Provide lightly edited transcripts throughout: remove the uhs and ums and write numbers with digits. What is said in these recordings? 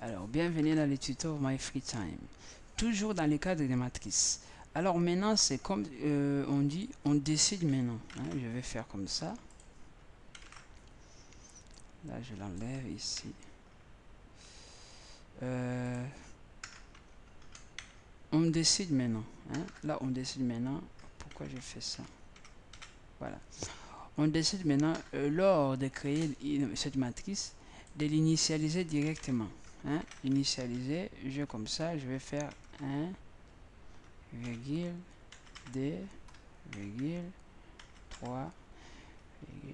Alors, bienvenue dans les tutos My Free Time. Toujours dans le cadre des matrices. Alors maintenant, c'est comme on dit, on décide maintenant. Hein. Je vais faire comme ça. Là, je l'enlève ici. On décide maintenant. Hein. Là, on décide maintenant. Pourquoi je fais ça? Voilà. On décide maintenant, lors de créer cette matrice, de l'initialiser directement. Hein. Initialiser, je comme ça, je vais faire 1, virgule, 2, virgule, 3.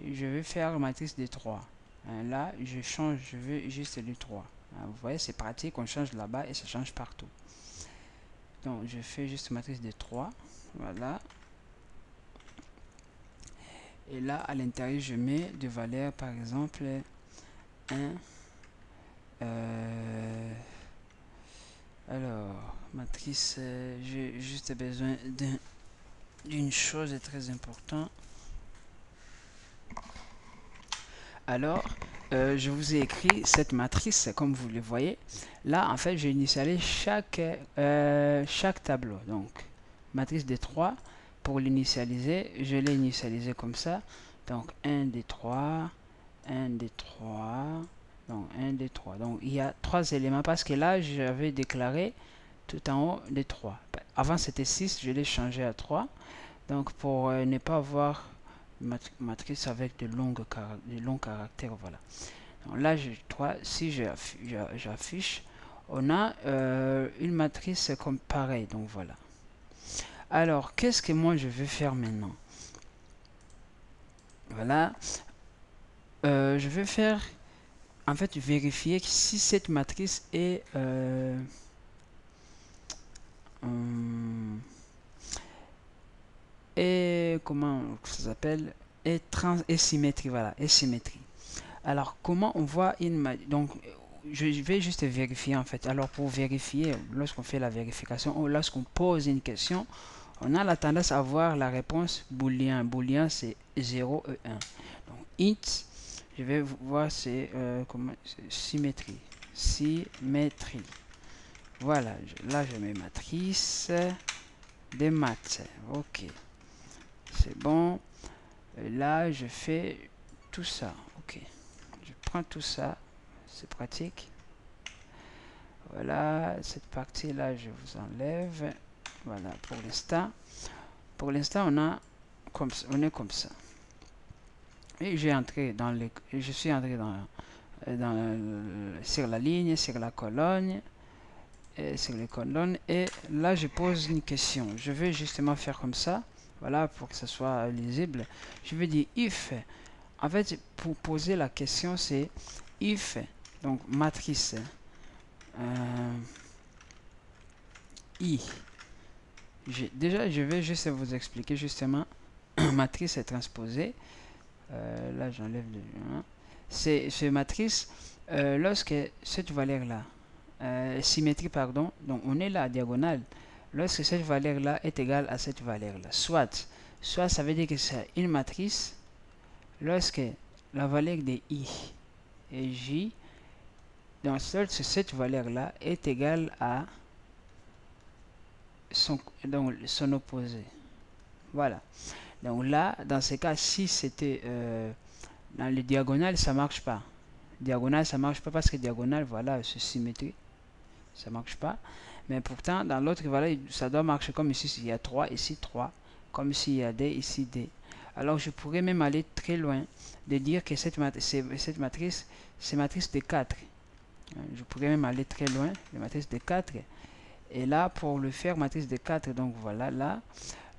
Je vais faire matrice de 3. Hein, là, je change, je veux juste du 3. Hein, vous voyez, c'est pratique, on change là-bas et ça change partout. Donc, je fais juste matrice de 3. Voilà. Et là, à l'intérieur, je mets des valeurs, par exemple, 1. Alors, matrice, j'ai juste besoin d'une chose très importante. Alors, je vous ai écrit cette matrice, comme vous le voyez. Là, en fait, j'ai initialisé chaque tableau. Donc, matrice de 3. Pour l'initialiser, je l'ai initialisé comme ça. Donc, 1 des 3, 1 des 3, donc 1 des 3. Donc, il y a 3 éléments parce que là, j'avais déclaré tout en haut des 3. Avant, c'était 6, je l'ai changé à 3. Donc, pour ne pas avoir matrice avec de longs caractères, voilà. Donc là, si j'affiche, on a une matrice comme pareil, donc voilà. Alors, qu'est-ce que moi je vais faire maintenant? Voilà, je vais faire, en fait, vérifier si cette matrice est comment ça s'appelle, est symétrie, voilà, est symétrie. Alors, comment on voit donc, je vais juste vérifier en fait. Alors, pour vérifier, lorsqu'on fait la vérification ou lorsqu'on pose une question, on a la tendance à voir la réponse booléen. Booléen, c'est 0 et 1. Donc, int, je vais voir, c'est symétrie. Symétrie. Voilà, là, je mets matrice des maths. Ok, c'est bon. Et là, je fais tout ça. Ok. Je prends tout ça, c'est pratique. Voilà, cette partie là je vous enlève. Voilà, pour l'instant on est comme ça. Et je suis entré sur la ligne, sur la colonne, sur les colonnes, et là je pose une question. Je vais justement faire comme ça, voilà, pour que ce soit lisible. Je vais dire if. En fait, pour poser la question, c'est if, donc matrice I. Déjà, je vais juste vous expliquer justement matrice est transposée. Là, j'enlève le. Hein. C'est matrice lorsque cette valeur-là, symétrie, pardon, donc on est là à diagonale. Lorsque cette valeur-là est égale à cette valeur-là, soit ça veut dire que c'est une matrice lorsque la valeur de I et J, donc cette valeur-là est égale à son opposé. Voilà. Donc là, dans ce cas, si c'était dans le diagonale, ça marche pas. Diagonale, ça marche pas parce que diagonale, voilà, c'est symétrie. Ça marche pas. Mais pourtant, dans l'autre, voilà, ça doit marcher comme ici, il y a 3, ici 3. Comme ici, il y a D, ici D. Alors, je pourrais même aller très loin de dire que cette matrice, c'est matrice de 4. Je pourrais même aller très loin, la matrice de 4. Et là, pour le faire, matrice de 4, donc voilà, là,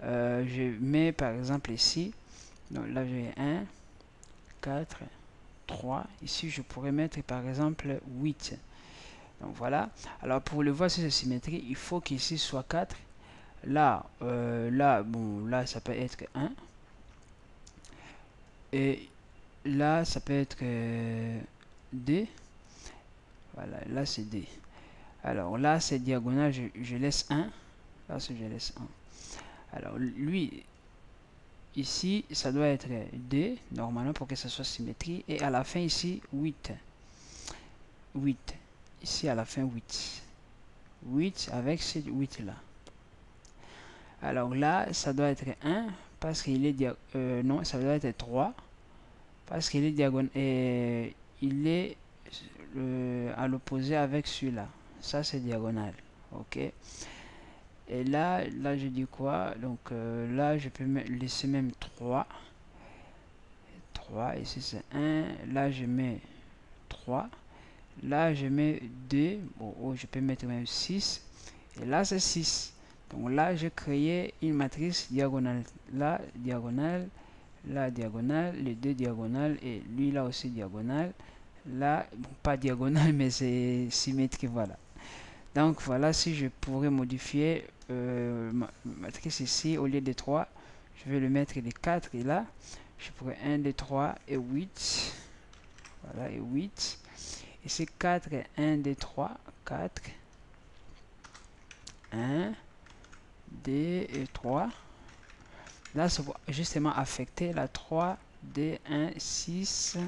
je mets par exemple ici, donc là j'ai 1, 4, 3, ici je pourrais mettre par exemple 8. Donc voilà, alors pour le voir si c'est symétrie, il faut qu'ici soit 4. Là, là ça peut être 1. Et là ça peut être D. Voilà, là c'est D. Alors là c'est diagonale, je laisse 1. Là je laisse 1. Alors lui, ici, ça doit être D, normalement, pour que ça soit symétrie. Et à la fin, ici, 8. 8. ici à la fin 8. 8 avec ce 8 là. Alors là, ça doit être 1 parce qu'il est non, ça doit être 3 parce qu'il est diagonal et il est à l'opposé avec celui-là. Ça c'est diagonal. OK. Et là je dis quoi? Donc là je peux laisser même 3. 3 ici c'est 1. Là je mets 3. Là je mets 2. Bon, oh, je peux mettre même 6. Et là c'est 6. Donc là j'ai créé une matrice diagonale. Là diagonale. Là diagonale. Les deux diagonales. Et lui là aussi diagonale. Là, bon, pas diagonale mais c'est symétrique. Voilà. Donc voilà, si je pourrais modifier ma matrice ici, au lieu de 3, je vais le mettre les 4 et là, je pourrais 1, 2, 3 et 8. Voilà, et 8. Et c'est 4, 1, 2, 3, 4. 1, 2 et 3. Là, c'est pour justement affecter la 3, 2, 1, 6.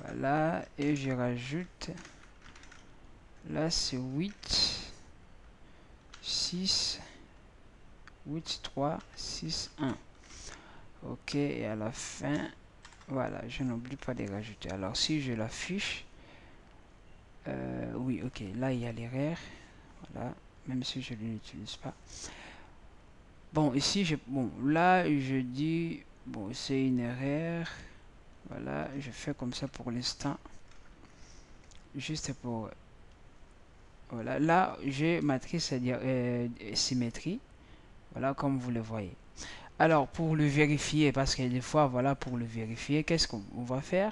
Voilà, et je rajoute, là c'est 8, 6, 8, 3, 6, 1. OK, et à la fin, voilà, je n'oublie pas de rajouter. Alors, si je l'affiche, oui, OK, là, il y a l'erreur. Voilà, même si je ne l'utilise pas. Bon, ici, bon, là, je dis, bon, c'est une erreur. Voilà, je fais comme ça pour l'instant. Juste pour... Voilà, là, j'ai matrice symétrie. Voilà, comme vous le voyez. Alors, pour le vérifier, parce que des fois, voilà, pour le vérifier, qu'est-ce qu'on va faire?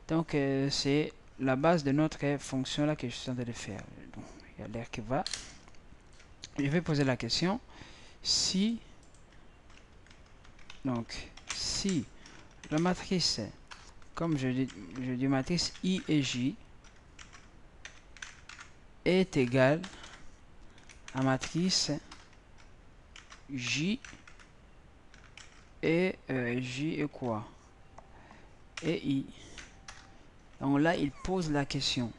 Donc, c'est la base de notre fonction là que je suis en train de faire. Donc, il y a l'air qui va. Je vais poser la question. Si, donc, si la matrice, comme je dis matrice I et J est égale à matrice J et J et quoi? Et I. Donc là, il pose la question.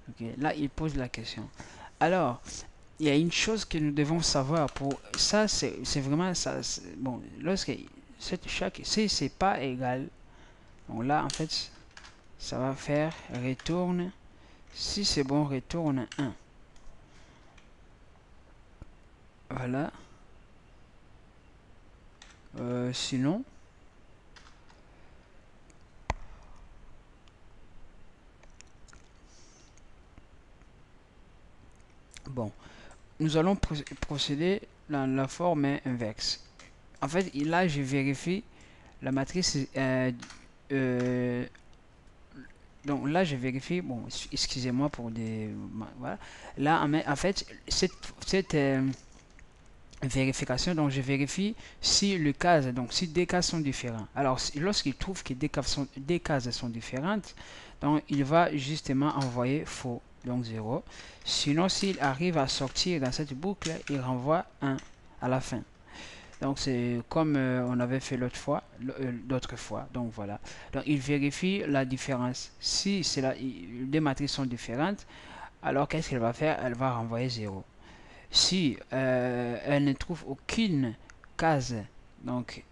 Ok, là, il pose la question. Alors, il y a une chose que nous devons savoir pour ça, c'est vraiment ça. Bon, lorsque si c'est pas égal, donc là, en fait, ça va faire retourne. Si c'est bon, retourne 1. Voilà. Sinon, bon, nous allons procéder dans la forme inverse. En fait, là, je vérifie la matrice. Donc là, je vérifie. Bon, excusez-moi pour des. Voilà. Là, en fait, cette vérification, donc je vérifie si le case, donc si des cases sont différents. Alors, lorsqu'il trouve que des cases sont différentes, donc il va justement envoyer faux, donc 0. Sinon, s'il arrive à sortir dans cette boucle, il renvoie 1 à la fin. Donc c'est comme on avait fait l'autre fois, d'autres fois. Donc voilà. Donc il vérifie la différence. Si c'est les matrices sont différentes, alors qu'est-ce qu'elle va faire? Elle va renvoyer 0. Si elle ne trouve aucune case, donc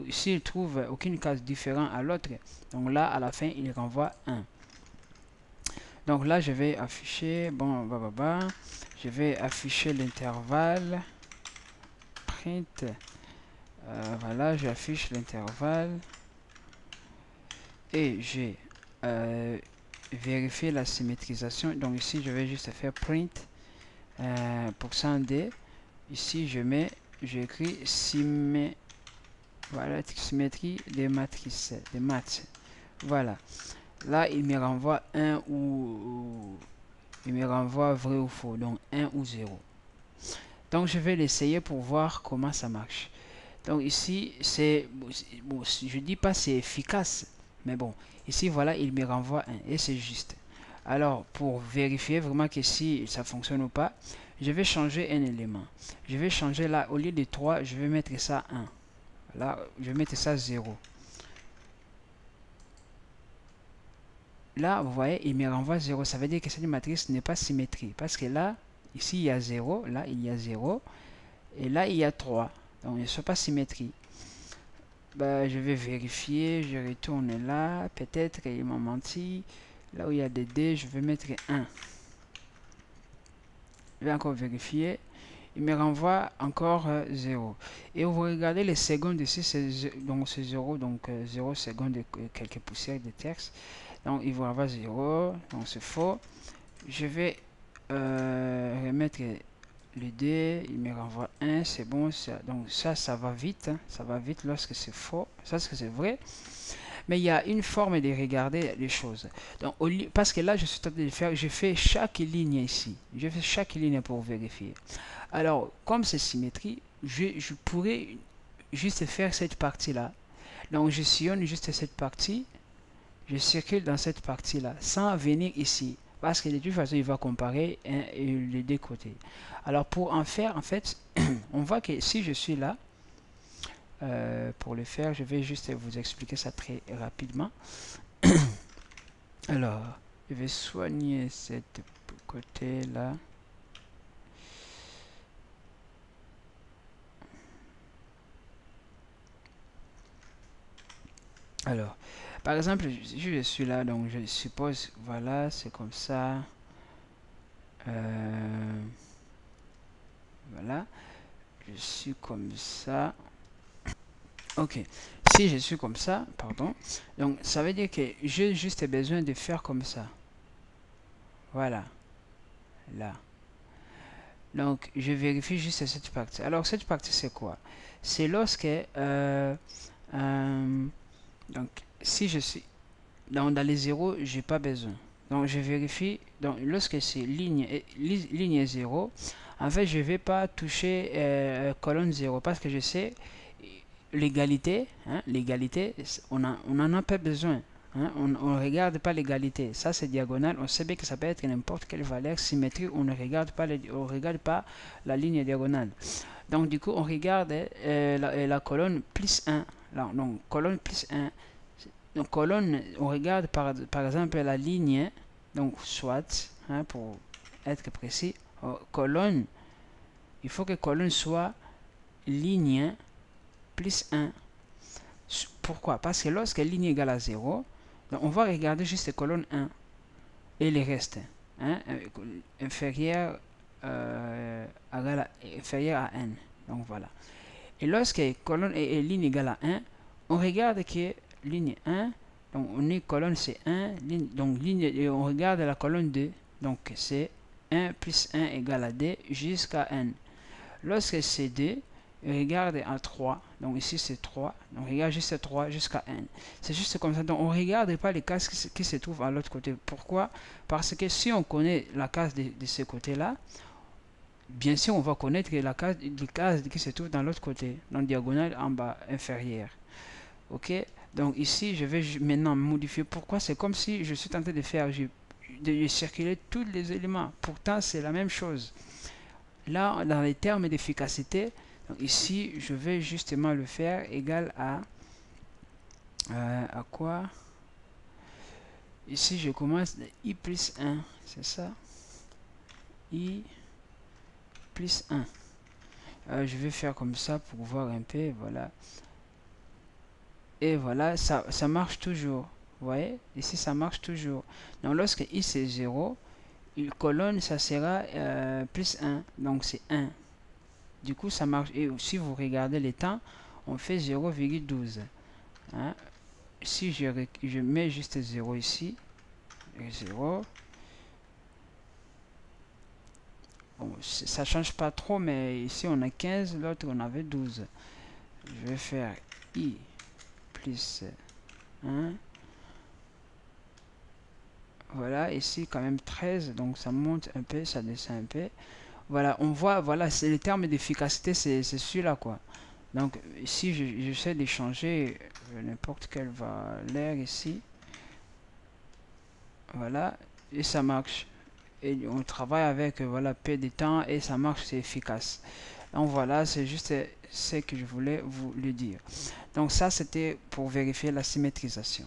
s'il trouve aucune case différente à l'autre, donc là à la fin il renvoie 1. Donc là je vais afficher, bon, je vais afficher l'intervalle print. Voilà, j'affiche l'intervalle et j'ai vérifié la symétrisation. Donc ici je vais juste faire print %d. Ici j'écris voilà, symétrie des matrices, des maths. Voilà. Là il me renvoie 1 ou il me renvoie vrai ou faux, donc 1 ou 0. Donc je vais l'essayer pour voir comment ça marche. Donc ici c'est bon, je dis pas c'est efficace, mais bon, ici voilà, il me renvoie 1 et c'est juste. Alors pour vérifier vraiment que si ça fonctionne ou pas, je vais changer un élément. Je vais changer là, au lieu de 3, je vais mettre ça 1. Là, je vais mettre ça 0. là, vous voyez, il me renvoie 0. Ça veut dire que cette matrice n'est pas symétrique. Parce que là, ici, il y a 0. Là, il y a 0. Et là, il y a 3. Donc, ils ne sont pas symétriques. Bah, je vais vérifier. Je retourne là. Peut-être qu'il m'a menti. Là où il y a des D, je vais mettre 1. Je vais encore vérifier. Il me renvoie encore 0. Et vous regardez les secondes ici, c'est 0, donc 0 secondes et quelques poussières de texte. Donc il vous renvoie 0, donc c'est faux. Je vais remettre le D, il me renvoie 1, c'est bon. Donc ça va vite, hein, ça va vite lorsque c'est faux, ça c'est vrai. Mais il y a une forme de regarder les choses. Donc, parce que là, je suis en train de faire, je fais chaque ligne ici. Je fais chaque ligne pour vérifier. Alors, comme c'est symétrie, je pourrais juste faire cette partie-là. Donc, je sillonne juste cette partie. Je circule dans cette partie-là, sans venir ici. Parce que de toute façon, il va comparer les deux côtés. Alors, pour en faire, en fait, on voit que si je suis là, pour le faire, je vais juste vous expliquer ça très rapidement. Alors, je vais soigner cette côté-là. Alors, par exemple, si je suis là, donc je suppose, voilà, c'est comme ça. Voilà, je suis comme ça. Ok, si je suis comme ça, pardon, donc ça veut dire que j'ai juste besoin de faire comme ça. Voilà, là. Donc, je vérifie juste cette partie. Alors, cette partie, c'est quoi? C'est lorsque, donc, si je suis dans les zéros, j'ai pas besoin. Donc, je vérifie. Donc, lorsque c'est ligne 0, en fait, je vais pas toucher colonne 0 parce que je sais l'égalité, hein, l'égalité, on n'en a pas besoin. Hein, on ne regarde pas l'égalité. Ça, c'est diagonale. On sait bien que ça peut être n'importe quelle valeur symétrique. On ne regarde pas, regarde pas la ligne diagonale. Donc, du coup, on regarde la colonne plus 1. Là, donc, colonne plus 1. Donc, colonne, on regarde par exemple la ligne. Donc, soit, hein, pour être précis, colonne, il faut que colonne soit ligne plus 1. Pourquoi? Parce que lorsque ligne égale à 0, donc on va regarder juste colonne 1 et les restes. Hein, inférieur, inférieur à n. Donc voilà. Et lorsque colonne et ligne égale à 1, on regarde que ligne 1, donc on est colonne c'est 1, donc ligne, et on regarde la colonne 2, donc c'est 1 plus 1 égale à 2 jusqu'à n. Lorsque c'est 2, regarde à 3, donc ici c'est 3, donc regarde juste 3 jusqu'à n. C'est juste comme ça, donc on ne regarde pas les cases qui se trouvent à l'autre côté. Pourquoi? Parce que si on connaît la case de ce côté-là, bien sûr on va connaître la case, les cases qui se trouvent dans l'autre côté, donc diagonale en bas, inférieure. Ok, donc ici je vais maintenant modifier. Pourquoi? C'est comme si je suis tenté de faire, de circuler tous les éléments. Pourtant c'est la même chose. Là, dans les termes d'efficacité, ici, je vais justement le faire égal à quoi? Ici, je commence de i plus 1, c'est ça? I plus 1. Je vais faire comme ça pour voir un peu, voilà. Et voilà, ça marche toujours. Vous voyez? Ici, ça marche toujours. Donc, lorsque i c'est 0, une colonne, ça sera plus 1. Donc, c'est 1. Du coup, ça marche. Et si vous regardez les temps, on fait 0,12. Hein? Si je mets juste 0 ici, 0. Bon, ça change pas trop, mais ici on a 15, l'autre on avait 12. Je vais faire i plus 1. Voilà, ici quand même 13, donc ça monte un peu, ça descend un peu. Voilà, on voit, voilà, c'est les termes d'efficacité, c'est celui-là, quoi. Donc, ici, j'essaie de changer n'importe quelle valeur ici. Voilà, et ça marche. Et on travaille avec, voilà, peu de temps et ça marche, c'est efficace. Donc, voilà, c'est juste ce que je voulais vous le dire. Donc, ça, c'était pour vérifier la symétrisation.